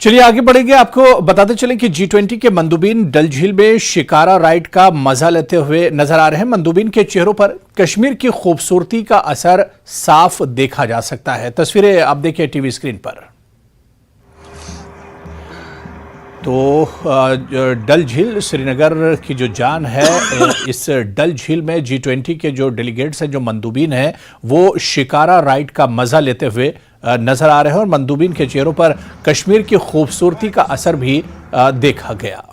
चलिए आगे बढ़ेंगे। आपको बताते चलें कि G20 के मंदुबीन डल झील में शिकारा राइड का मजा लेते हुए नजर आ रहे हैं। मंदुबीन के चेहरों पर कश्मीर की खूबसूरती का असर साफ देखा जा सकता है। तस्वीरें आप देखिए टीवी स्क्रीन पर। तो डल झील श्रीनगर की जो जान है, इस डल झील में G20 के जो डेलीगेट्स हैं, जो मंदुबीन हैं, वो शिकारा राइड का मजा लेते हुए नजर आ रहे हैं और मंदुबीन के चेहरों पर कश्मीर की खूबसूरती का असर भी देखा गया।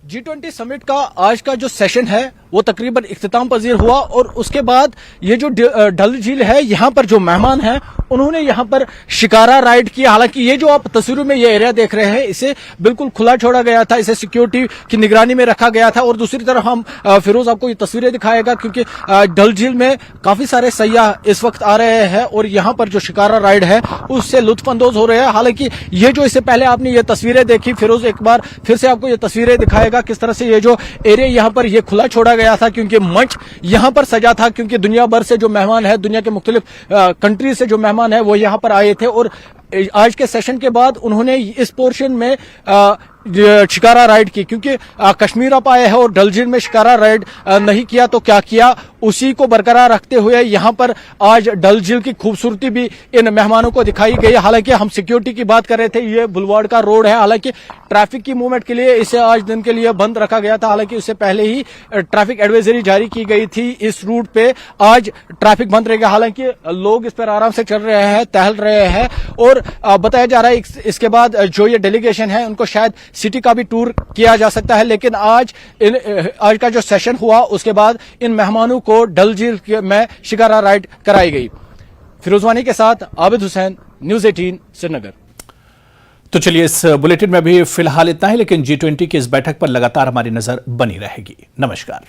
G20 समिट का आज का जो सेशन है वो तकरीबन इख्तिताम पजीर हुआ और उसके बाद ये जो डल झील है, यहाँ पर जो मेहमान हैं उन्होंने यहाँ पर शिकारा राइड किया। हालांकि ये जो आप तस्वीरों में ये एरिया देख रहे हैं, इसे बिल्कुल खुला छोड़ा गया था, इसे सिक्योरिटी की निगरानी में रखा गया था। और दूसरी तरफ हम फिरोज आपको ये तस्वीरें दिखाएगा क्योंकि डल झील में काफी सारे सयाह इस वक्त आ रहे हैं और यहाँ पर जो शिकारा राइड है उससे लुत्फअंदोज हो रहे हैं। हालांकि ये जो इससे पहले आपने ये तस्वीरें देखी, फिरोज एक बार फिर से आपको ये तस्वीरें दिखाएगा किस तरह से ये जो एरिया यहाँ पर ये खुला छोड़ा गया था, क्योंकि मंच यहाँ पर सजा था, क्योंकि दुनिया भर से जो मेहमान है, दुनिया के मुख्तलिफ कंट्री से जो मेहमान है वो यहाँ पर आए थे। और आज के सेशन के बाद उन्होंने इस पोर्शन में शिकारा राइड की, क्योंकि कश्मीर आप आए हैं और डल झील में शिकारा राइड नहीं किया तो क्या किया, उसी को बरकरार रखते हुए यहाँ पर आज डल झील की खूबसूरती भी इन मेहमानों को दिखाई गई। हालांकि हम सिक्योरिटी की बात कर रहे थे, ये बुलवार्ड का रोड है, हालांकि ट्रैफिक की मूवमेंट के लिए इसे आज दिन के लिए बंद रखा गया था। हालांकि उससे पहले ही ट्रैफिक एडवाइजरी जारी की गई थी, इस रूट पे आज ट्रैफिक बंद रहेगा। हालांकि लोग इस पर आराम से चल रहे हैं, टहल रहे हैं और बताया जा रहा है इसके बाद जो ये डेलीगेशन है उनको शायद सिटी का भी टूर किया जा सकता है। लेकिन आज का जो सेशन हुआ उसके बाद इन मेहमानों को डल झील में शिकारा राइड कराई गई। फिरोजवानी के साथ आबिद हुसैन, न्यूज़ 18 श्रीनगर। तो चलिए इस बुलेटिन में भी फिलहाल इतना ही, लेकिन G20 की इस बैठक पर लगातार हमारी नजर बनी रहेगी। नमस्कार।